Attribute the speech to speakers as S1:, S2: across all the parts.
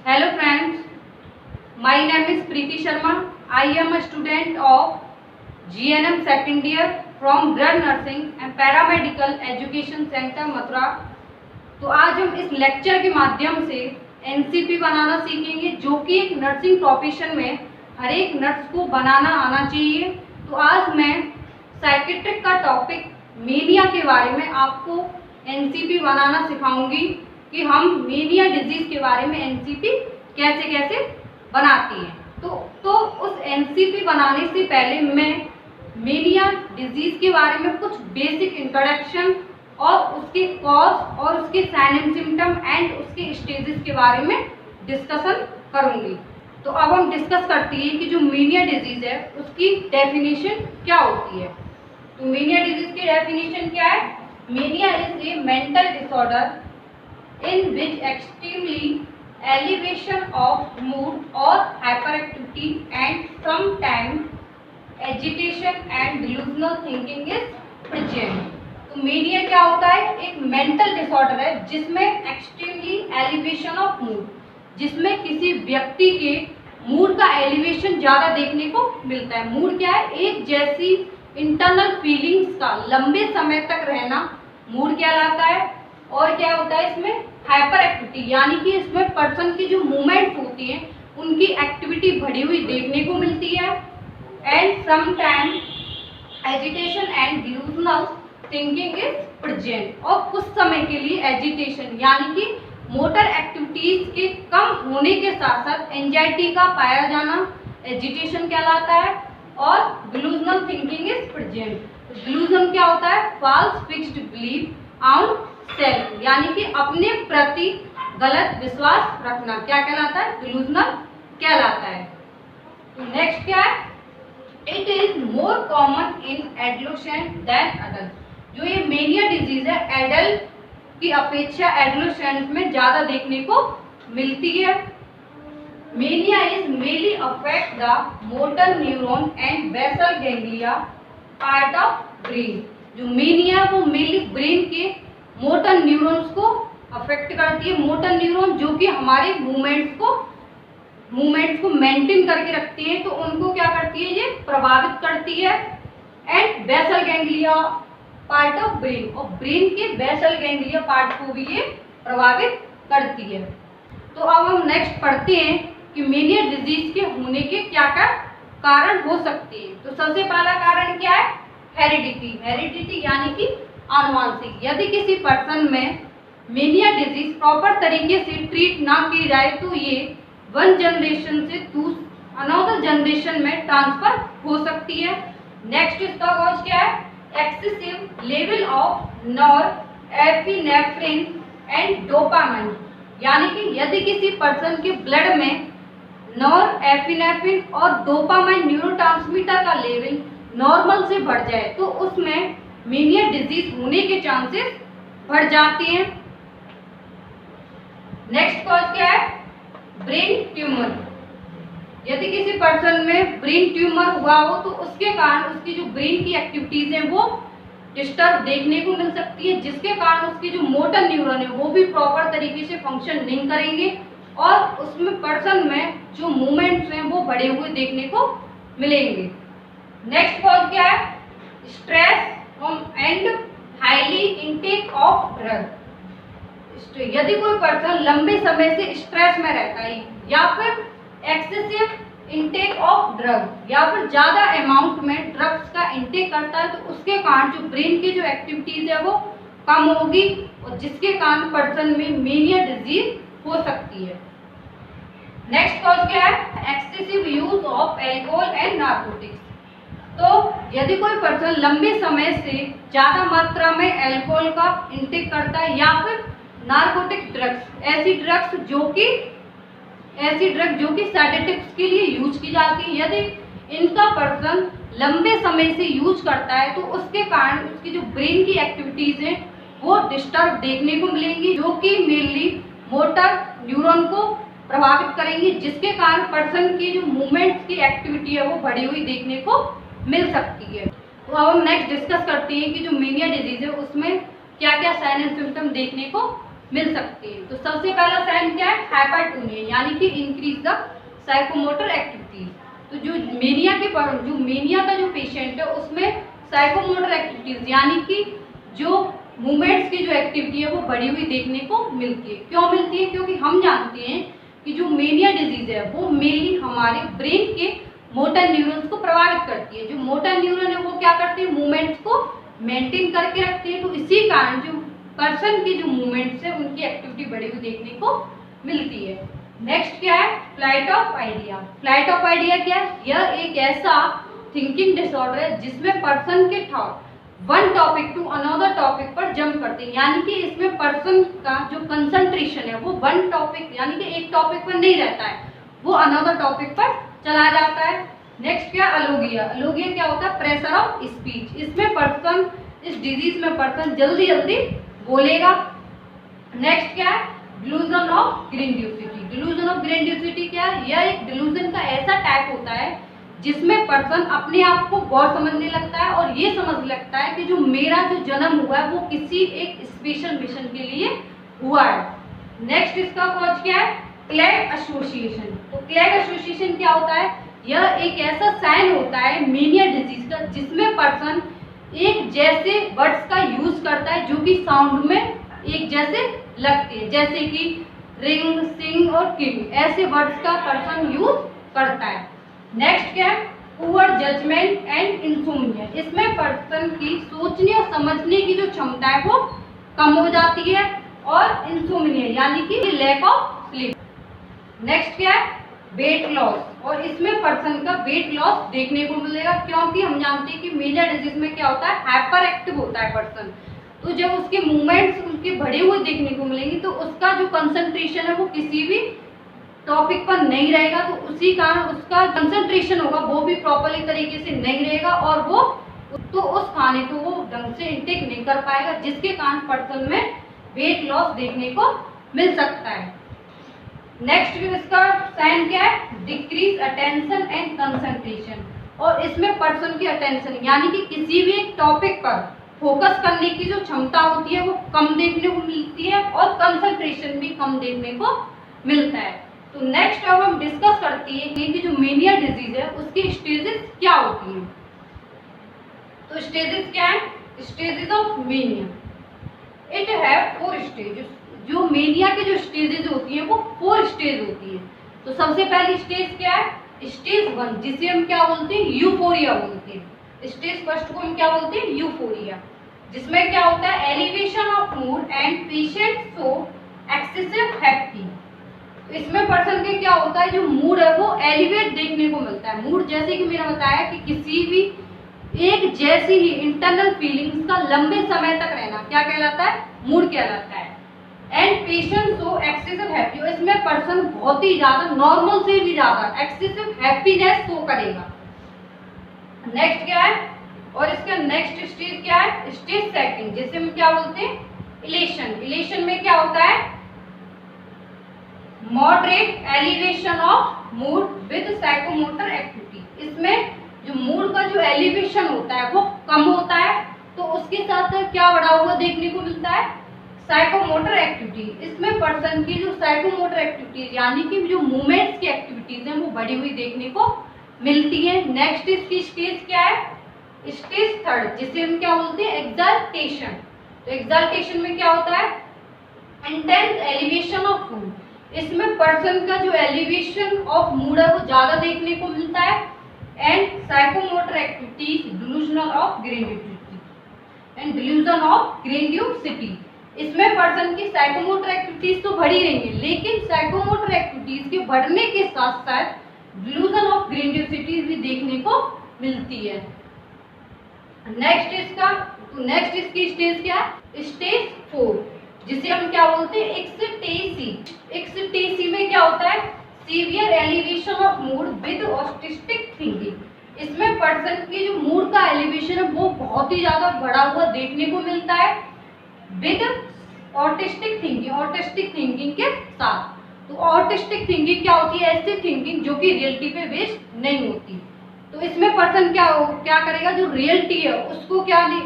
S1: Hello friends, my name is Preeti Sharma. I am a student of GNM second year from Blood Nursing and Paramedical Education Center Mathura. तो आज हम इस lecture के माध्यम से NCP बनाना सीखेंगे, जो कि एक नर्सिंग प्रोफेशन में हर एक नर्स को बनाना आना चाहिए। तो आज मैं साइकेट्रिक का टॉपिक मेनिया के बारे में आपको एनसीपी बनाना सिखाऊंगी कि हम मेनिया डिजीज के बारे में एनसीपी कैसे कैसे बनाती हैं। तो उस एनसीपी बनाने से पहले मैं मेनिया डिजीज के बारे में कुछ बेसिक इंट्रोडक्शन और उसके कॉज और उसके साइन एंड सिम्टम एंड उसके स्टेजेस के बारे में डिस्कशन करूंगी। तो अब हम डिस्कस करती हैं कि जो मेनिया डिजीज है उसकी डेफिनेशन क्या होती है। तो मेनिया डिजीज की डेफिनेशन क्या है? Mania is a mental disorder in which extremely elevation of mood or hyperactivity and sometimes agitation and delusional thinking is present। तो मेनिया क्या होता है? एक मेंटल डिसऑर्डर है जिसमें एक्सट्रीमली एलिवेशन ऑफ मूड, जिसमें किसी व्यक्ति के मूड का एलिवेशन ज़्यादा देखने को मिलता है। मूड क्या है? एक जैसी इंटरनल फीलिंग्स का लंबे समय तक रहना मूड कहलाता है। और क्या होता है इसमें? हाइपर एक्टिविटी, यानी कि इसमें पर्सन की जो मूवमेंट्स होती हैं उनकी एक्टिविटी बढ़ी हुई देखने को मिलती है। And sometime agitation and delusional thinking is present. और कुछ समय के लिए एजिटेशन यानी कि मोटर एक्टिविटीज के कम होने के साथ साथ एंजाइटी का पाया जाना एजिटेशन कहलाता है। और delusional thinking is present. Delusion क्या होता है? False fixed belief on self, यानी कि अपने प्रति गलत विश्वास रखना क्या कहलाता है? डिल्यूजनल कहलाता है। नेक्स्ट क्या है? It is more common in adolescent than adult. जो ये मेनिया डिजीज है एडल्ट की अपेक्षा एडोलेसेंट में ज्यादा देखने को मिलती है। Mania is mainly affect the motor neuron and basal ganglia part of brain. जो मेनिया वो मेनली ब्रेन के मोटर न्यूरॉन्स को अफेक्ट करती है। मोटर न्यूरॉन जो कि हमारे मूवमेंट्स को मेंटेन करके रखती हैं, तो उनको क्या करती है? ये प्रभावित करती है। And basal ganglia part of brain, और ब्रेन के बेसल गैंग्लिया पार्ट को भी ये प्रभावित करती है। तो अब हम नेक्स्ट पढ़ते हैं कि मेनिया डिजीज के होने के क्या क्या कारण हो सकते हैं। तो सबसे पहला कारण क्या है? हेरिडिटी। हेरिडिटी यानी कि आनुवांशिक। यदि किसी पर्सन में मेनिया डिजीज प्रॉपर तरीके से ट्रीट ना की जाए तो ये वन जनरेशन से अनदर जनरेशन में ट्रांसफर हो सकती है। नेक्स्ट इसका कॉज क्या है? Excessive level of norepinephrine and dopamine, यानी कि यदि किसी पर्सन के ब्लड में नॉरएपिनेफ्रिन और डोपामाइन न्यूरोट्रांसमीटर का लेवल नॉर्मल से बढ़ जाए तो उसमें मेनिया डिजीज होने के चांसेस बढ़ जाते हैं। नेक्स्ट कॉज क्या है? Brain tumour. यदि किसी पर्सन में ब्रेन ट्यूमर हुआ हो तो उसके कारण उसकी जो ब्रेन की एक्टिविटीज हैं वो डिस्टर्ब देखने को मिल सकती है, जिसके कारण उसकी जो मोटर न्यूरॉन है वो भी प्रॉपर तरीके से फंक्शन नहीं करेंगे और उसमें पर्सन में जो मूवमेंट्स हैं वो बढ़े हुए देखने को मिलेंगे। नेक्स्ट कॉज क्या है? Stress and highly intake of drug. यदि कोई पर्सन लंबे समय से स्ट्रेस में रहता है या फिर एक्सेसिव इंटेक ऑफ ड्रग या फिर ज्यादा अमाउंट में ड्रग्स का इंटेक करता है तो उसके कारण जो ब्रेन की जो एक्टिविटीज है वो कम होगी और जिसके कारण पर्सन में मेनिया डिजीज हो सकती है। नेक्स्ट कॉज क्या है? Excessive use of alcohol and narcotics. तो यदि कोई पर्सन लंबे समय से ज़्यादा मात्रा में अल्कोहल का इंटेक करता है या फिर नार्कोटिक ड्रग्स, ऐसी ड्रग जो कि सेडेटिव्स के लिए यूज की जाती है, यदि इनका पर्सन लंबे समय से यूज करता है तो उसके कारण उसकी जो ब्रेन की एक्टिविटीज़ हैं वो डिस्टर्ब देखने को मिलेंगी, जो कि मेनली मोटर न्यूरॉन को प्रभावित करेंगी, जिसके कारण पर्सन की जो मूवमेंट्स की एक्टिविटी है वो बढ़ी हुई देखने को मिल सकती है। तो अब हम नेक्स्ट डिस्कस करते हैं कि जो मेनिया डिजीज है उसमें क्या क्या साइन एंड सिम्टम देखने को मिल सकते हैं। तो सबसे पहला साइन क्या है, हाइपरटोनिया, यानी कि इंक्रीज द साइकोमोटर एक्टिविटीज। तो जो मेनिया का जो पेशेंट है उसमें साइकोमोटर एक्टिविटीज यानी कि जो मूवमेंट्स की जो एक्टिविटी है वो बढ़ी हुई देखने को मिलती है। क्यों मिलती है? क्योंकि हम जानते हैं कि जो मेनिया डिजीज है वो मेनली हमारे ब्रेन के मोटर न्यूरॉन्स को प्रभावित करती है। जो मोटर न्यूरॉन है वो क्या करते हैं, मूवमेंट्स को मेंटेन करके रखते हैं। तो इसी कारण जो पर्सन की जो मूवमेंट्स है उनकी एक्टिविटी बढ़ी हुई देखने को मिलती है। नेक्स्ट क्या है, flight of idea. Flight of idea क्या है? यह एक ऐसा थिंकिंग डिसऑर्डर है जिसमें पर्सन के thought one topic to another topic पर जंप करते हैं, यानी कि इसमें पर्सन का जो कंसंट्रेशन है वो वन टॉपिक यानी कि एक टॉपिक पर नहीं रहता है, वो अनदर टॉपिक पर चला जाता है। नेक्स्ट क्या, अलोगिया। अलोगिया क्या होता है, प्रेशर ऑफ स्पीच। इसमें पर्सन, इस डिजीज में पर्सन जल्दी जल्दी बोलेगा। नेक्स्ट क्या है, डिलूजन ऑफ ग्रेंडियोसिटी। डिलूजन ऑफ ग्रेंडियोसिटी क्या है, यह एक डिलूजन का ऐसा टाइप होता है जिसमें पर्सन अपने आप को गौर समझने लगता है और ये समझ लगता है कि जो मेरा जो जन्म हुआ है वो किसी एक स्पेशल मिशन के लिए हुआ है। नेक्स्ट इसका कॉज क्या है, क्लैग एसोसिएशन। तो क्लैग एसोसिएशन क्या होता है, यह एक ऐसा साइन होता है मेनिया डिजीज का जिसमें पर्सन एक जैसे वर्ड्स का यूज करता है जो कि साउंड में एक जैसे लगते हैं, जैसे कि रिंग, सिंग और किंग, ऐसे वर्ड्स का पर्सन यूज करता है। नेक्स्ट क्या है, पुअर जजमेंट एंड इंसोम्निया। इसमें पर्सन की सोचने और समझने की जो क्षमता है वो कम हो जाती है। और इंसोम्निया यानी कि लैक ऑफ स्लीप। नेक्स्ट क्या है, वेट लॉस। और इसमें पर्सन का वेट लॉस देखने को मिलेगा क्योंकि हम जानते हैं कि मेनिया डिजीज में क्या होता है, हाइपर एक्टिव होता है पर्सन। तो जब उसके मूवमेंट्स उनके बढ़े हुए देखने को मिलेंगे तो उसका जो कंसंट्रेशन है वो किसी भी टॉपिक पर नहीं रहेगा, तो उसी कारण उसका कंसंट्रेशन होगा वो भी प्रॉपरली तरीके से नहीं रहेगा और वो तो उस खाने को वो ढंग से इंटेक नहीं कर पाएगा, जिसके कारण पर्सन में वेट लॉस देखने को मिल सकता है। नेक्स्ट इसका साइन क्या है, डिक्रीज अटेंशन एंड कंसंट्रेशन। और इसमें पर्सन की अटेंशन यानी कि किसी भी एक टॉपिक पर फोकस करने की जो क्षमता होती है वो कम देखने को मिलती है और कंसंट्रेशन भी कम देखने को मिलता है। तो नेक्स्ट अब हम डिस्कस करते हैं कि जो मेनिया डिजीज है उसकी स्टेजेस क्या होती हैं। तो स्टेजेस क्या है, stages of mania. It have 4 stages. जो मेनिया के जो स्टेजेस होती हैं वो 4 स्टेज होती है। तो सबसे पहली स्टेज क्या है, स्टेज 1, जिसे हम क्या बोलते हैं, यूफोरिया बोलते हैं। स्टेज फर्स्ट को हम क्या बोलते हैं, यूफोरिया, जिसमें क्या होता है, elevation of mood and patient so excessive happy. इसमें पर्सन के क्या होता है, जो मूड है वो एलिवेट देखने को मिलता है। मूड जैसे कि मैंने बताया कि किसी भी एक जैसी ही इंटरनल फीलिंग्स का लंबे समय तक रहना क्या कहलाता है, मूड कहलाता है। And patient so excessive happy. इसमें पर्सन बहुत ही ज्यादा, नॉर्मल से भी ज्यादा एक्सेसिव हैप्पीनेस शो करेगा। नेक्स्ट क्या है, और इसका नेक्स्ट स्टेज क्या है, स्टेज सेकंड, जिसे हम क्या बोलते हैं, इलेशन। इलेशन में क्या होता है, moderate elevation of mood with psychomotor activity. इसमें जो मूड का जो एलिवेशन होता है वो कम होता है, तो उसके साथ क्या बढ़ा हुआ देखने को मिलता है, साइकोमोटर एक्टिविटी। इसमें पर्सन की जो साइकोमोटर एक्टिविटीज यानी कि जो मूवमेंट्स की एक्टिविटीज हैं वो बढ़ी हुई देखने को मिलती है। नेक्स्ट इसकी स्टेज क्या है, स्टेज थर्ड, जिसे हम क्या बोलते हैं, एक्साल्टेशन। तो एक्साल्टेशन में क्या होता है, इंटेंस एलिवेशन ऑफ मूड। इसमें पर्सन का जो एलिवेशन ऑफ मूड है वो ज्यादा देखने को मिलता है। And psychomotor activities, delusional of grandiosity and delusion of grandiosity. इसमें पर्सन की साइकोमोटर एक्टिविटीज तो बढ़ी रहेंगी, लेकिन साइकोमोटर एक्टिविटीज के बढ़ने के साथ साथ डिलूजन ऑफ ग्रेंडियोसिटी भी देखने को मिलती है। नेक्स्ट इसकी स्टेज क्या है, स्टेज 4, जिसे हम क्या बोलते हैं, एक्सटेसी। एक्सटेसी में क्या होता है, severe elevation of mood with autistic thinking. इसमें पर्सन की जो मूड का एलिवेशन है वो बहुत ही ज्यादा बढ़ा हुआ देखने को मिलता है with autistic thinking, autistic thinking के साथ। तो ऑटिस्टिक थिंकिंग क्या होती है, ऐसी थिंकिंग जो कि रियलिटी पे बेस्ड नहीं होती। तो इसमें पर्सन क्या करेगा, जो रियलिटी है उसको क्या नहीं,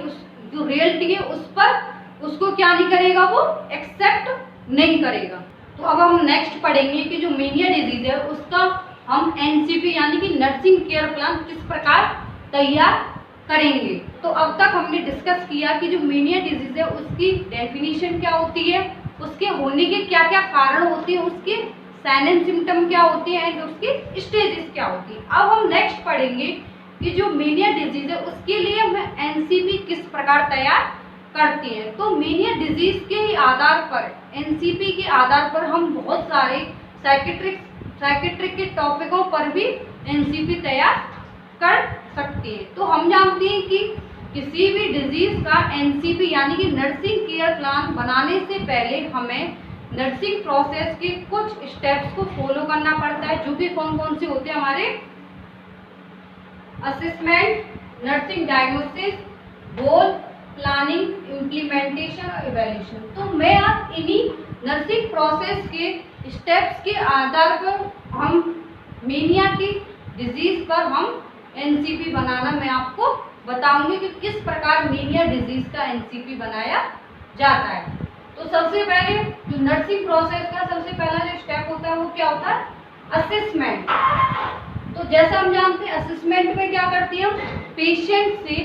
S1: जो रियलिटी है उस पर उसको क्या नहीं करेगा, वो एक्सेप्ट नहीं करेगा। तो अब हम नेक्स्ट पढ़ेंगे कि जो मेनिया डिजीज है उसका हम एनसीपी यानी कि नर्सिंग केयर प्लान किस प्रकार तैयार करेंगे। तो अब तक हमने डिस्कस किया कि जो मेनिया डिजीज है उसकी डेफिनेशन क्या होती है, उसके होने के क्या क्या कारण होते हैं, उसके साइन एंड सिम्टम क्या होते हैं एंड उसकी स्टेजेस क्या होती है। अब हम नेक्स्ट पढ़ेंगे कि जो मेनिया डिजीज है उसके लिए हम एनसीपी किस प्रकार तैयार करते हैं। तो मेनिया डिजीज के ही आधार पर, एनसीपी के आधार पर हम बहुत सारे साइकेट्रिक के टॉपिकों पर भी एनसीपी तैयार कर सकते हैं। तो हम जानते हैं कि किसी भी डिजीज का एनसीपी यानी कि नर्सिंग केयर प्लान बनाने से पहले हमें नर्सिंग प्रोसेस के कुछ स्टेप्स को फॉलो करना पड़ता है, जो कि कौन कौन से होते हैं हमारे असेसमेंट, नर्सिंग डायग्नोसिस, गोल, प्लानिंग, इम्प्लीमेंटेशन और इवैल्यूएशन। तो मैं आप इन्हीं नर्सिंग प्रोसेस के स्टेप्स के आधार पर हम मेनिया की डिजीज पर हम एनसीपी बनाना मैं आपको बताऊंगी कि किस प्रकार मेनिया डिजीज का एनसीपी बनाया जाता है। तो सबसे पहले जो नर्सिंग प्रोसेस का सबसे पहला जो स्टेप होता है वो क्या होता है, असेसमेंट। तो जैसा हम जानते हैं असेसमेंट में क्या करते हैं हम, पेशेंट से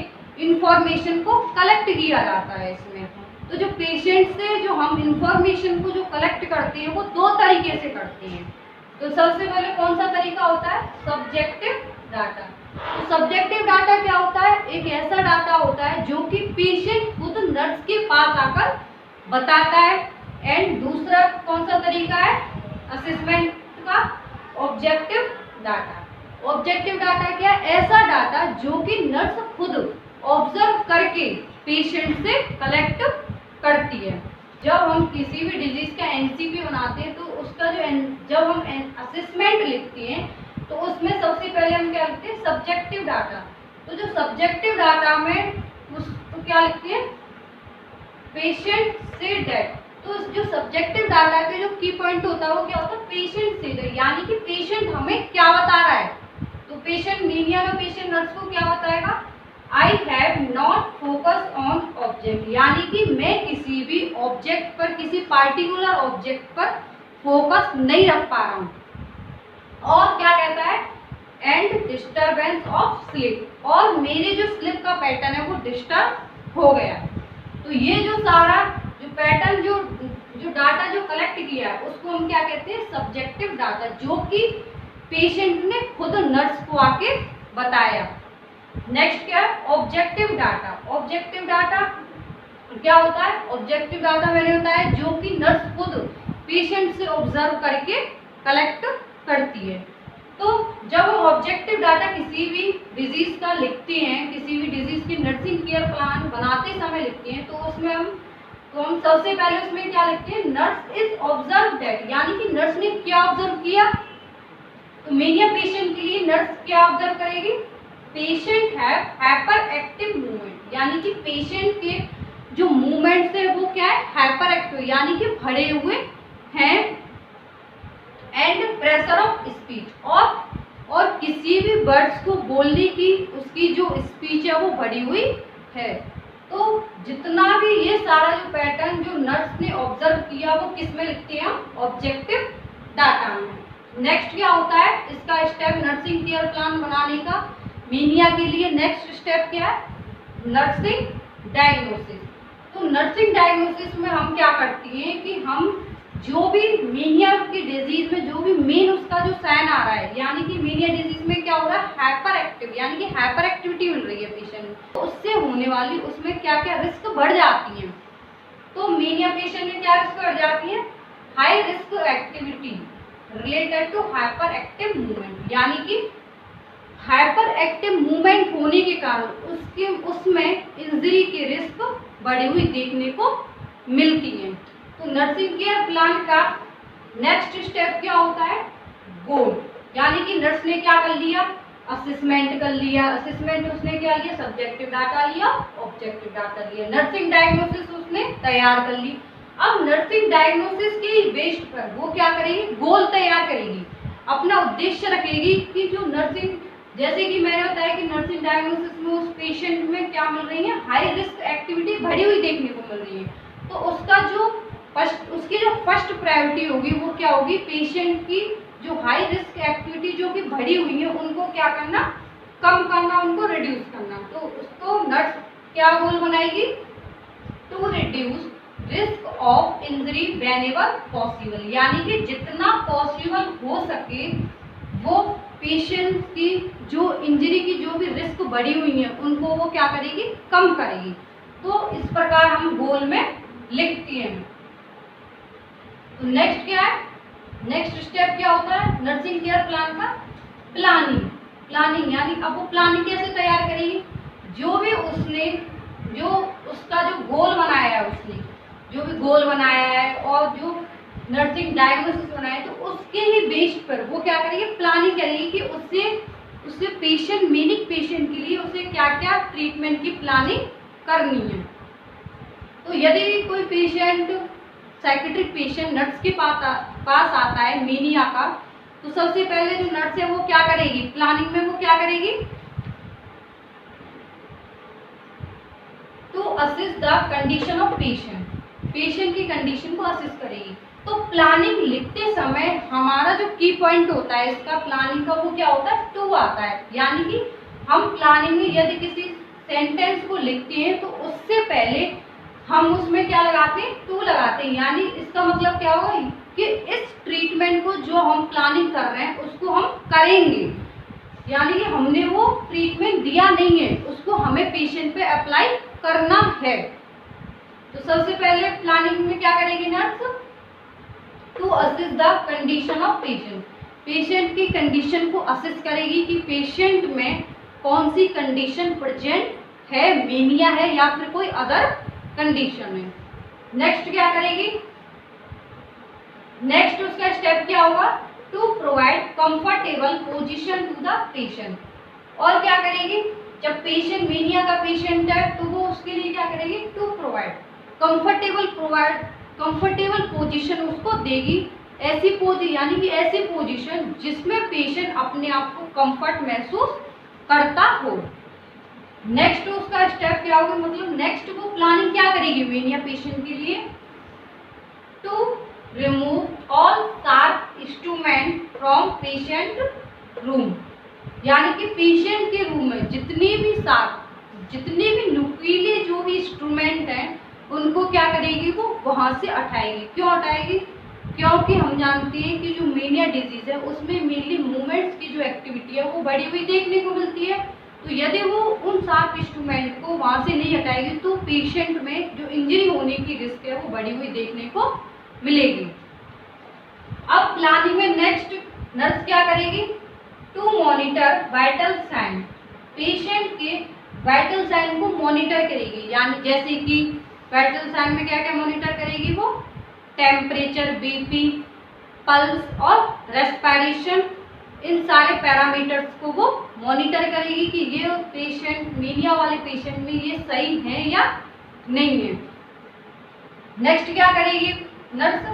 S1: इंफॉर्मेशन को कलेक्ट किया जाता है इसमें। तो जो पेशेंट से जो हम इंफॉर्मेशन को जो कलेक्ट करते हैं वो दो तरीके से करते हैं। तो सबसे पहले कौन सा तरीका होता है, सब्जेक्टिव डाटा। तो सब्जेक्टिव डाटा क्या होता है, एक ऐसा डाटा होता है जो कि पेशेंट खुद नर्स के पास आकर बताता है। एंड दूसरा कौन सा तरीका है असेसमेंट का, ऑब्जेक्टिव डाटा। ऑब्जेक्टिव डाटा क्या है, ऐसा डाटा जो कि नर्स खुद ऑब्जर्व करके पेशेंट से कलेक्ट करती है। जब हम किसी भी डिजीज का एनसीपी बनाते हैं तो उसका जो जब हम असेसमेंट लिखते हैं तो उसमें सबसे पहले हम क्या लिखते हैं, सब्जेक्टिव डाटा। तो जो सब्जेक्टिव डाटा में उसको क्या लिखते हैं, पेशेंट से डेट। तो जो सब्जेक्टिव डाटा के जो की पॉइंट होता है वो क्या होता है, पेशेंट से डेट, यानी कि पेशेंट हमें क्या बता रहा है। तो पेशेंट मेनिया में पेशेंट नर्स को क्या बताएगा, I have not focus on object, यानी कि मैं किसी भी ऑब्जेक्ट पर, किसी पार्टिकुलर ऑब्जेक्ट पर फोकस नहीं रख पा रहा हूँ। और क्या कहता है, एंड डिस्टर्बेंस ऑफ स्लीप, और मेरे जो स्लीप का पैटर्न है वो डिस्टर्ब हो गया। तो ये जो सारा जो पैटर्न जो डाटा जो कलेक्ट किया है उसको हम क्या कहते हैं, सब्जेक्टिव डाटा, जो कि पेशेंट ने खुद नर्स को आके बताया। नेक्स्ट क्या है, ऑब्जेक्टिव डाटा। ऑब्जेक्टिव डाटा क्या होता है, ऑब्जेक्टिव डाटा मैंने बताया जो कि नर्स खुद पेशेंट से ऑब्जर्व करके कलेक्ट करती है। तो जब हम ऑब्जेक्टिव डाटा किसी भी डिजीज का लिखते हैं, किसी भी डिजीज की नर्सिंग केयर प्लान बनाते समय लिखते हैं, तो उसमें हम सबसे पहले उसमें क्या लिखते हैं, नर्स इज ऑब्जर्व दैट, यानी कि नर्स ने क्या ऑब्जर्व किया। तो मेनिया पेशेंट के लिए नर्स क्या ऑब्जर्व करेगी, patient have hyper active movement, यानी कि पेशेंट के जो मूवमेंट्स है वो क्या है, हाइपर एक्टिव, यानी कि भरे हुए हैं। एंड प्रेशर ऑफ स्पीच, और किसी भी वर्ड्स को बोलने की उसकी जो स्पीच है वो बढ़ी हुई है। तो जितना भी ये सारा जो पैटर्न जो नर्स ने ऑब्जर्व किया वो किस में लिखते हैं, ऑब्जेक्टिव डाटा में। नेक्स्ट क्या होता है इसका स्टेप नर्सिंग केयर प्लान बनाने का मेनिया के लिए, नेक्स्ट स्टेप क्या है, नर्सिंग डायग्नोसिस। तो नर्सिंग डायग्नोसिस में हम क्या करती हैं कि हम जो भी मेनिया की डिजीज में जो भी मेन उसका जो साइन आ रहा है, यानी कि मेनिया डिजीज में क्या हो रहा है, हाइपर एक्टिव, यानी कि हाइपर एक्टिविटी मिल रही है पेशेंट, तो उससे होने वाली उसमें क्या क्या रिस्क बढ़ जाती है। तो मेनिया पेशेंट में क्या रिस्क बढ़ जाती है, high risk activity related to hyper active movement, यानी कि हाइपर एक्टिव मूवमेंट होने के कारण उसमें इंजरी की रिस्क बढ़ी हुई देखने को मिलती है। तो नर्सिंग केयर प्लान का नेक्स्ट स्टेप क्या होता है, गोल, यानी कि नर्स ने क्या कर लिया, असेसमेंट कर लिया। असेसमेंट उसने क्या लिया, सब्जेक्टिव डाटा लिया, ऑब्जेक्टिव डाटा लिया। नर्सिंग डायग्नोसिस उसने तैयार कर ली। अब नर्सिंग डायग्नोसिस के बेस्ड पर वो क्या करेगी, गोल तैयार करेगी, अपना उद्देश्य रखेगी कि जो नर्सिंग, जैसे कि मैंने बताया कि नर्सिंग डायग्नोसिस में उस पेशेंट में क्या मिल रही है, हाई रिस्क एक्टिविटी बढ़ी हुई देखने को मिल रही है। तो उसका जो उसकी जो फर्स्ट प्रायोरिटी होगी वो क्या होगी, पेशेंट की जो हाई रिस्क एक्टिविटी जो कि बढ़ी हुई है उनको क्या करना, कम करना, उनको रिड्यूस करना। तो उसको नर्स क्या गोल बनाएगी, to reduce risk of injury whenever possible, यानी कि जितना पॉसिबल हो सके वो पेशेंट की जो इंजरी की जो भी रिस्क बढ़ी हुई है उनको वो क्या करेगी, कम करेगी। तो इस प्रकार हम गोल में लिखती हैं। तो नेक्स्ट क्या है, नेक्स्ट स्टेप क्या होता है नर्सिंग केयर प्लान का, प्लानिंग। प्लानिंग यानी अब वो प्लानिंग कैसे तैयार करेगी, जो भी उसने जो उसका जो गोल बनाया है, उसने जो भी गोल बनाया है और जो नर्सिंग डायग्नोसिस बनाया है, तो उसके ही बेस पर वो क्या करेगी, प्लानिंग करेगी कि उससे पेशेंट मीनिंग पेशेंट के लिए उसे क्या क्या ट्रीटमेंट की प्लानिंग करनी है। तो यदि कोई पेशेंट साइकेट्रिक पेशेंट नर्स के पास आता है मीनिया का, तो सबसे पहले जो नर्स है वो क्या करेगी, प्लानिंग में वो क्या करेगी, to assist the condition of patient, patient की कंडीशन को असिस्ट करेगी। तो प्लानिंग लिखते समय हमारा जो की पॉइंट होता है इसका प्लानिंग का वो क्या होता है, टू आता है। यानी कि हम प्लानिंग में यदि किसी सेंटेंस को लिखते हैं तो उससे पहले हम उसमें क्या लगाते हैं, टू लगाते हैं। यानी इसका मतलब क्या होगा कि इस ट्रीटमेंट को जो हम प्लानिंग कर रहे हैं उसको हम करेंगे, यानी कि हमने वो ट्रीटमेंट दिया नहीं है, उसको हमें पेशेंट पे अप्लाई करना है। तो सबसे पहले प्लानिंग में क्या करेगी nurse, to assist the condition of patient, patient की कंडीशन को असिस्ट करेगी कि पेशेंट में कौन सी कंडीशन प्रेजेंट है, मेनिया है या फिर कोई अदर कंडीशन है। नेक्स्ट क्या करेगी, नेक्स्ट उसका स्टेप क्या होगा, to provide comfortable position to the patient. और क्या करेगी, जब पेशेंट मेनिया का पेशेंट है तो वो उसके लिए क्या करेगी, टू प्रोवाइड कंफर्टेबल पोजीशन उसको देगी, ऐसी पोजीशन यानी कि ऐसी पोजीशन जिसमें पेशेंट अपने आप को कंफर्ट महसूस करता हो। नेक्स्ट उसका स्टेप क्या होगा, मतलब नेक्स्ट वो प्लानिंग क्या करेगी मेनिया पेशेंट के लिए, to remove all sharp instrument from patient room, यानी कि पेशेंट के रूम में जितने भी नुकीले जो भी इंस्ट्रूमेंट हैं उनको क्या करेगी, वो वहां से हटाएगी। क्यों हटाएगी, क्योंकि हम जानते हैं कि जो मेनिया डिजीज है उसमें मेनली मूवमेंट्स की जो एक्टिविटी है वो बढ़ी हुई देखने को मिलती है। तो यदि वो उन शार्प इंस्ट्रूमेंट को वहां से नहीं हटाएगी तो पेशेंट में जो इंजरी होने की रिस्क है वो बढ़ी हुई देखने को मिलेगी। अब प्लानिंग में नेक्स्ट नर्स क्या करेगी, to monitor vital sign, patient के वाइटल साइन को मॉनिटर करेगी। यानी जैसे कि वाइटल साइन में क्या क्या मॉनिटर करेगी, वो टेम्परेचर, बीपी, पल्स और रेस्पिरेशन, इन सारे पैरामीटर्स को वो मॉनिटर करेगी कि ये पेशेंट मेनिया वाले पेशेंट में ये सही है या नहीं है। नेक्स्ट क्या करेगी nurse,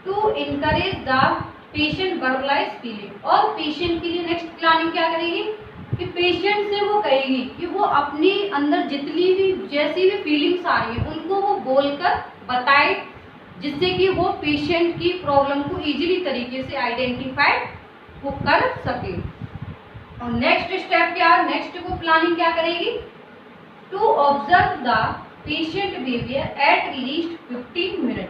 S1: to encourage the patient verbalise feeling, और पेशेंट के लिए नेक्स्ट प्लानिंग क्या करेगी कि पेशेंट से वो कहेगी कि वो अपनी अंदर जितनी भी जैसी भी फीलिंग्स आ रही है उनको वो बोलकर बताए, जिससे कि वो पेशेंट की प्रॉब्लम को इजीली तरीके से आइडेंटिफाई वो कर सके। और नेक्स्ट स्टेप क्या, नेक्स्ट वो प्लानिंग क्या करेगी, to observe the patient behaviour at least 15 minute,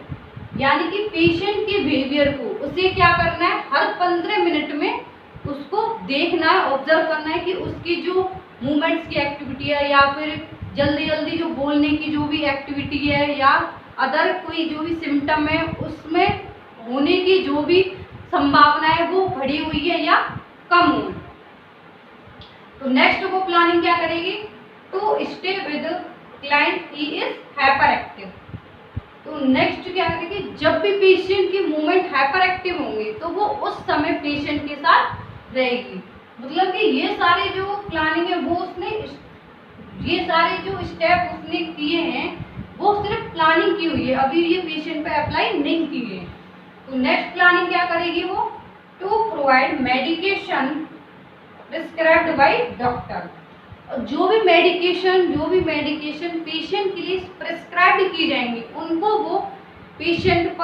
S1: यानी कि पेशेंट के बिहेवियर को उसे क्या करना है, हर 15 मिनट में उसको देखना है, ऑब्जर्व करना है कि उसकी जो मूवमेंट्स की एक्टिविटी है या फिर जल्दी जल्दी जो बोलने की जो भी एक्टिविटी है या अदर कोई जो भी सिम्टम है उसमें होने की जो भी संभावना है वो बढ़ी हुई है या कम हो। तो नेक्स्ट वो प्लानिंग क्या करेगी, to stay with client he is hyper active. तो नेक्स्ट क्या करेगी, जब भी पेशेंट की मूवमेंट हाइपर एक्टिव होंगे तो वो उस समय पेशेंट के साथ रहेगी। मतलब कि ये सारे जो प्लानिंग है वो उसने ये सारे जो स्टेप उसने किए हैं वो सिर्फ प्लानिंग की हुई है, अभी ये पेशेंट पे अप्लाई नहीं किए हैं। तो नेक्स्ट प्लानिंग क्या करेगी वो, to provide medication prescribed by doctor. जो भी मेडिकेशन पेशेंट के लिए प्रिस्क्राइब की जाएंगी उनको वो पेशेंट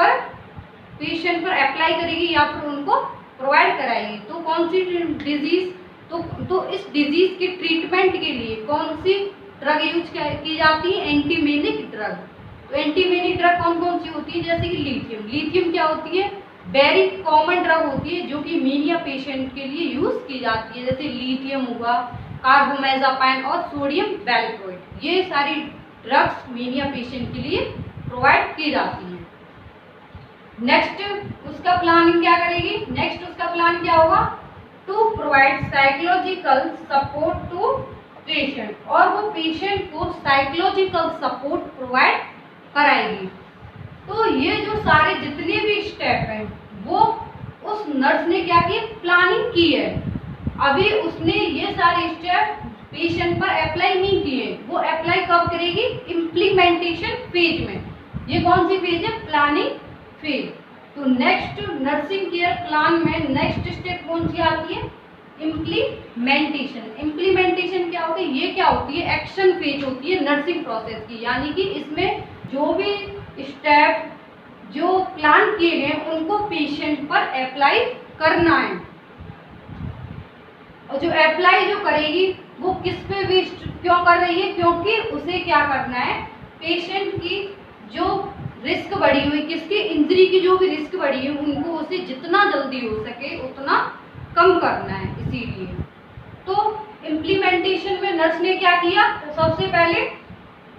S1: पर अप्लाई करेगी या फिर उनको प्रोवाइड कराएगी। तो कौन सी डिजीज, तो इस डिजीज के ट्रीटमेंट के लिए कौन सी ड्रग यूज की जाती है? एंटीमेनिक ड्रग। तो एंटीमेनिक ड्रग कौन कौन सी होती है? जैसे कि लिथियम क्या होती है? वेरी कॉमन ड्रग होती है जो कि मीनिया पेशेंट के लिए यूज की जाती है, जैसे लिथियम हुआ, कार्बोमेजापाइन और सोडियम वैल्प्रोइट। ये सारी ड्रग्स मीनिया पेशेंट के लिए प्रोवाइड की जाती हैं। नेक्स्ट उसका प्लानिंग क्या करेगी? नेक्स्ट उसका प्लान क्या होगा? To provide psychological support to patient, और वो पेशेंट को साइकोलॉजिकल सपोर्ट प्रोवाइड कराएगी। तो ये जो सारे जितने भी स्टेप हैं वो उस नर्स ने क्या की? प्लानिंग की है। अभी उसने ये सारे स्टेप पेशेंट पर अप्लाई नहीं किए, वो अप्लाई कब करेगी? इम्प्लीमेंटेशन फेज में। ये कौन सी फेज है? Planning phase. तो नेक्स्ट नर्सिंग केयर प्लान में नेक्स्ट स्टेप कौन सी आती है? इम्प्लीमेंटेशन। इम्प्लीमेंटेशन क्या होती है? ये क्या होती है? एक्शन फेज होती है नर्सिंग प्रोसेस की, यानी कि इसमें जो भी स्टेप जो प्लान किए गए उनको पेशेंट पर अप्लाई करना है। और जो अप्लाई जो करेगी वो किस पे भी क्यों कर रही है? क्योंकि उसे क्या करना है? पेशेंट की जो रिस्क बढ़ी हुई, किसकी? इंजरी की जो भी रिस्क बढ़ी है उनको उसे जितना जल्दी हो सके उतना कम करना है। इसीलिए तो इम्प्लीमेंटेशन में नर्स ने क्या किया? तो सबसे पहले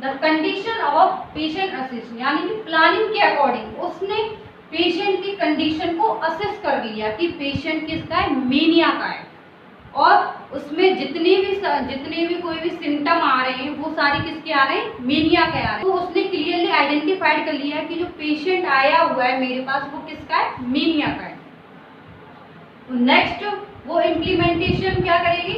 S1: the condition of patient assess, यानी कि प्लानिंग के अकॉर्डिंग उसने पेशेंट की कंडीशन को असेस कर लिया कि पेशेंट किसका है? मीनिया का है। और उसमें जितने भी कोई भी सिम्टम आ रहे हैं वो सारी किसके आ रहे हैं? मीनिया के आ रहे हैं। तो उसने क्लियरली आइडेंटिफाइड कर लिया कि जो पेशेंट आया हुआ है मेरे पास वो किसका है? मीनिया का है। तो नेक्स्ट वो इम्प्लीमेंटेशन क्या करेगी?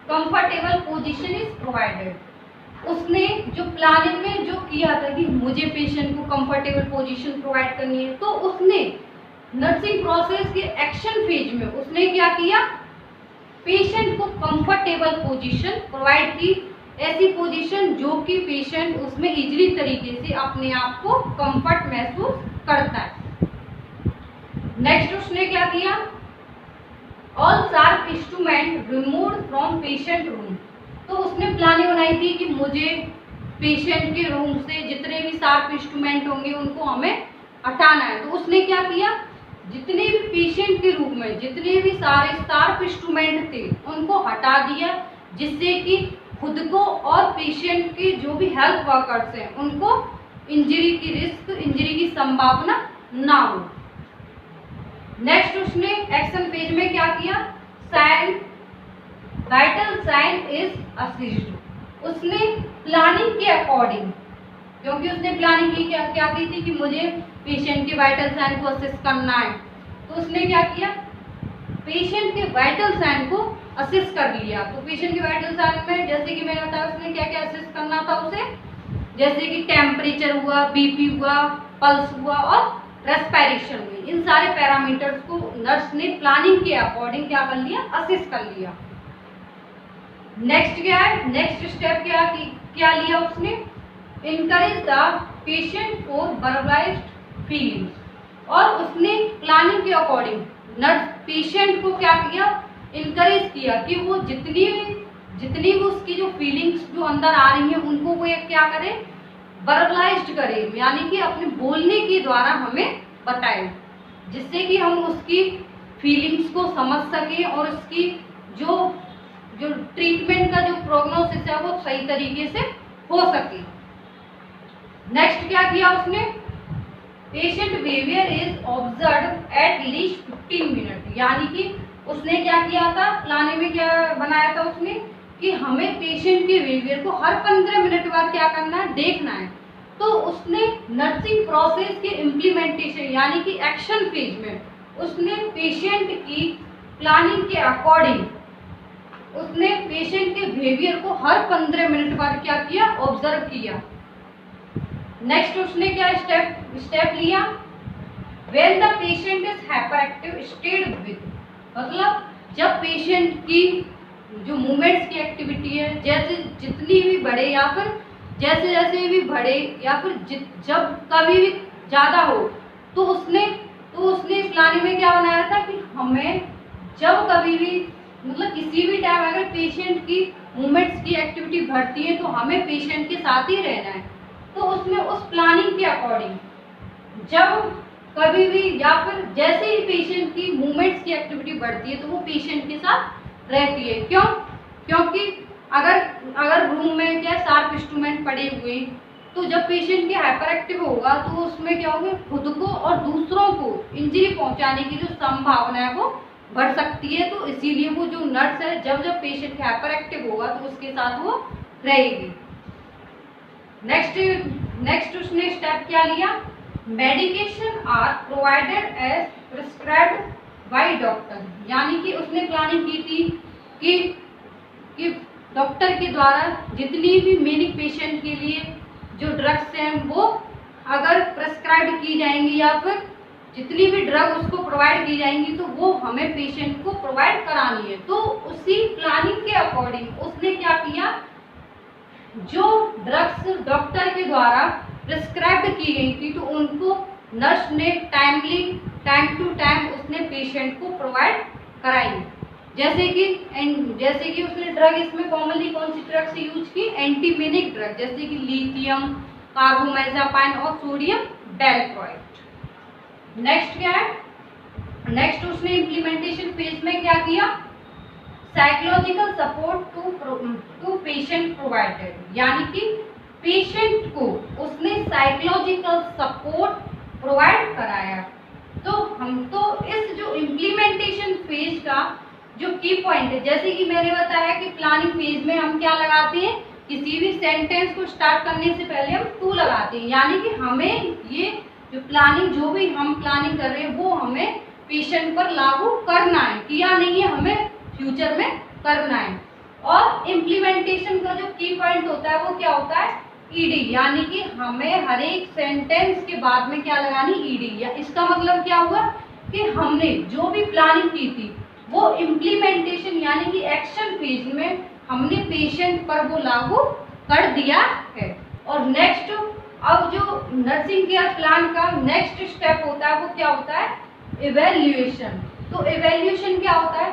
S1: Comfortable position is provided. उसने जो प्लानिंग में जो किया था कि मुझे पेशेंट को कंफर्टेबल पोजीशन प्रोवाइड करनी है, तो उसने नर्सिंग प्रोसेस के एक्शन फेज में उसने क्या किया? पेशेंट को कंफर्टेबल पोजीशन प्रोवाइड की, ऐसी पोजीशन जो कि पेशेंट उसमें इजीली तरीके से अपने आप को कंफर्ट महसूस करता है। नेक्स्ट उसने क्या किया? All sharp instrument removed from patient room. तो उसने प्लानिंग बनाई थी कि मुझे पेशेंट के रूम से जितने भी शार्प इंस्ट्रूमेंट होंगे उनको हमें हटाना है। तो उसने क्या किया? जितने भी पेशेंट के रूम में जितने भी सारे शार्प इंस्ट्रूमेंट थे उनको हटा दिया, जिससे कि खुद को और पेशेंट के जो भी हेल्थ वर्कर्स हैं उनको इंजरी की रिस्क, इंजरी की संभावना ना हो। नेक्स्ट उसने एक्शन फेज में क्या किया? Sign vital sign is assessed. उसने प्लानिंग के अकॉर्डिंग, क्योंकि उसने प्लानिंग की क्या की थी कि मुझे पेशेंट के वाइटल साइन को असिस्ट करना है, तो उसने क्या किया? पेशेंट के वाइटल साइन को असिस्ट कर लिया। तो पेशेंट के वाइटल साइन में जैसे कि मैंने बताया उसने क्या क्या असिस्ट करना था उसे, जैसे कि टेम्परेचर हुआ, बीपी हुआ, पल्स हुआ और रेस्पिरेशन हुई। इन सारे पैरामीटर्स को नर्स ने प्लानिंग के अकॉर्डिंग क्या कर लिया? असिस्ट कर लिया। नेक्स्ट क्या है? नेक्स्ट स्टेप क्या लिया उसने? Encourage the patient for verbalized feelings. और उसने प्लानिंग के अकॉर्डिंग नर्स पेशेंट को क्या किया? इनकरेज किया कि वो जितनी भी उसकी जो फीलिंग्स जो अंदर आ रही हैं उनको वो क्या करे? वर्बलाइज्ड करे, यानी कि अपने बोलने के द्वारा हमें बताए, जिससे कि हम उसकी फीलिंग्स को समझ सकें और उसकी जो ट्रीटमेंट का जो प्रोग्नोसिस है वो सही तरीके से हो सके। नेक्स्ट क्या किया उसने? Patient behaviour is observe eight least 15 minute, यानी कि उसने क्या किया था? प्लानिंग में क्या बनाया था उसने कि हमें पेशेंट के बिहेवियर को हर 15 मिनट बाद क्या करना है? देखना है। तो उसने नर्सिंग प्रोसेस के इम्प्लीमेंटेशन यानी कि एक्शन फेज में उसने पेशेंट की प्लानिंग के अकॉर्डिंग उसने पेशेंट के बिहेवियर को हर 15 मिनट बाद क्या किया? ऑब्जर्व किया। नेक्स्ट उसने क्या स्टेप लिया? When the patient is hyper active stayed with, मतलब जब पेशेंट की जो मूवमेंट्स की एक्टिविटी है जैसे जितनी भी बढ़े या फिर जैसे भी बढ़े या फिर जब कभी भी ज़्यादा हो, तो उसने प्लानिंग में क्या बनाया था कि हमें जब कभी भी मतलब किसी भी टाइम अगर पेशेंट की मूवमेंट्स की एक्टिविटी बढ़ती है तो हमें पेशेंट के साथ ही रहना है। तो उसमें उस प्लानिंग के अकॉर्डिंग जब कभी भी या फिर जैसे ही पेशेंट की मूवमेंट्स की एक्टिविटी बढ़ती है तो वो पेशेंट के साथ रहती है। क्यों? क्योंकि अगर रूम में क्या शार्प इंस्ट्रूमेंट पड़े हुए, तो जब पेशेंट के हाइपर एक्टिव होगा तो उसमें क्या होगा, खुद को और दूसरों को इंजरी पहुंचाने की जो संभावना है वो बढ़ सकती है। तो इसीलिए वो जो नर्स है जब पेशेंट के हाइपर एक्टिव होगा तो उसके साथ वो रहेगी। नेक्स्ट उसने स्टेप क्या लिया, medication are provided as prescribed by doctor, यानी कि उसने प्लानिंग की थी कि डॉक्टर के द्वारा जितनी भी मेनिक पेशेंट के लिए जो ड्रग्स हैं वो अगर प्रिस्क्राइब की जाएंगी या फिर जितनी भी ड्रग उसको प्रोवाइड की जाएंगी तो वो हमें पेशेंट को प्रोवाइड करानी है। तो उसी प्लानिंग के अकॉर्डिंग उसने क्या किया, जो ड्रग्स डॉक्टर के द्वारा प्रिस्क्राइब की गई थी तो उनको नर्स ने टाइम टू टाइम उसने पेशेंट को प्रोवाइड कराई। जैसे कि उसने ड्रग इसमें कॉमनली कौन सी ड्रग से यूज की, एंटीमेनिक ड्रग, जैसे कि लिथियम कार्बोमाइजापाइन और सोडियम डेल्क्रॉइड। नेक्स्ट क्या है, नेक्स्ट उसने इम्प्लीमेंटेशन फेज में क्या किया, psychological support to patient provided, यानी कि पेशेंट को उसने साइकोलॉजिकल सपोर्ट प्रोवाइड कराया। तो इस जो इम्प्लीमेंटेशन फेज का जो की पॉइंट है, जैसे कि मैंने बताया कि प्लानिंग फेज में हम क्या लगाते हैं, किसी भी सेंटेंस को स्टार्ट करने से पहले हम टू लगाते हैं, यानी कि हमें ये जो भी हम प्लानिंग कर रहे हैं वो हमें पेशेंट पर लागू करना है, किया नहीं है हमें फ्यूचर में करना है। और इम्प्लीमेंटेशन का जो की पॉइंट होता है वो क्या होता है, ईडी, यानी कि हमें हर एक सेंटेंस के बाद में क्या लगानी, ईडी। या इसका मतलब क्या हुआ कि हमने जो भी प्लानिंग की थी वो इम्प्लीमेंटेशन यानी कि एक्शन फेज में हमने पेशेंट पर वो लागू कर दिया है। और नेक्स्ट अब जो नर्सिंग केयर प्लान का नेक्स्ट स्टेप होता है वो क्या होता है, इवैल्यूएशन। तो इवैल्यूएशन क्या होता है,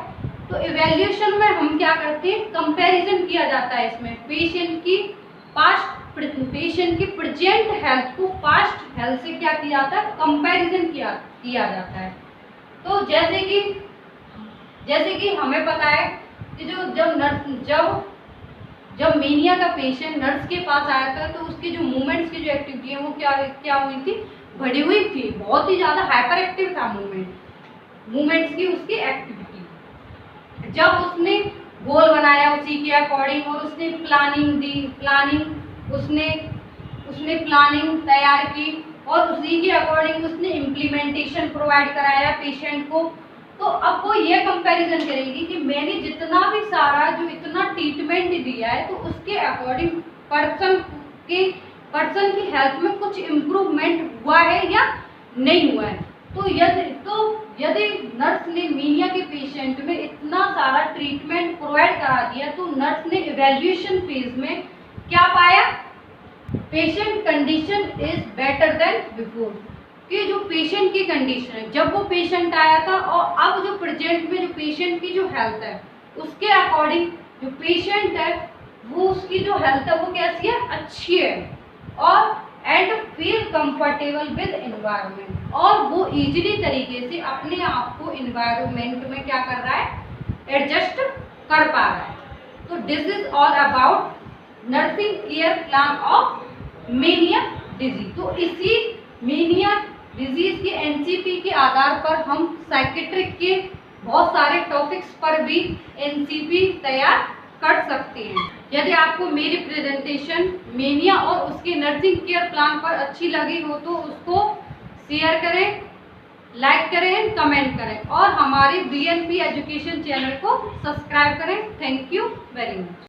S1: तो इवैल्यूएशन में हम क्या करते हैं, कंपैरिजन किया जाता है इसमें पेशेंट की प्रेजेंट हेल्थ को पास्ट हेल्थ से क्या किया जाता है, कंपैरिजन किया जाता है। तो जैसे कि हमें पता है कि जब मेनिया का पेशेंट नर्स के पास आया था तो उसकी जो मूवमेंट्स की जो एक्टिविटी है वो क्या हुई थी, बढ़ी हुई थी, बहुत ही ज़्यादा हाइपर एक्टिव था मूवमेंट्स की उसकी एक्टिविटी। जब उसने गोल बनाया उसी के अकॉर्डिंग और उसने उसने प्लानिंग तैयार की और उसी के अकॉर्डिंग उसने इम्प्लीमेंटेशन प्रोवाइड कराया पेशेंट को। तो अब वो ये कंपैरिजन करेगी कि मैंने जितना भी सारा जो इतना ट्रीटमेंट दिया है तो उसके अकॉर्डिंग पर्सन की हेल्थ में कुछ इम्प्रूवमेंट हुआ है या नहीं हुआ है। तो यदि नर्स ने मीनिया के पेशेंट में इतना सारा ट्रीटमेंट प्रोवाइड करा दिया तो नर्स ने इवैल्यूएशन फेज में क्या पाया, patient condition is better than before, कि जो पेशेंट की कंडीशन है जब वो पेशेंट आया था और अब जो प्रेजेंट में जो पेशेंट की जो हेल्थ है उसके अकॉर्डिंग जो पेशेंट है वो उसकी जो हेल्थ है वो कैसी है, अच्छी है। और and feel comfortable with environment, और वो इजीली तरीके से अपने आप को एनवायरनमेंट में क्या कर रहा है, एडजस्ट कर पा रहा है। तो this is all about nursing care plan of mania disease. तो इसी मेनिया डिजीज के एनसीपी के आधार पर हम साइकेट्रिक के बहुत सारे टॉपिक्स पर भी एनसीपी तैयार कर सकते हैं। यदि आपको मेरी प्रेजेंटेशन मेनिया और उसके नर्सिंग केयर प्लान पर अच्छी लगी हो तो उसको शेयर करें, लाइक करें, कमेंट करें और हमारे बीएनपी एजुकेशन चैनल को सब्सक्राइब करें। Thank you very much.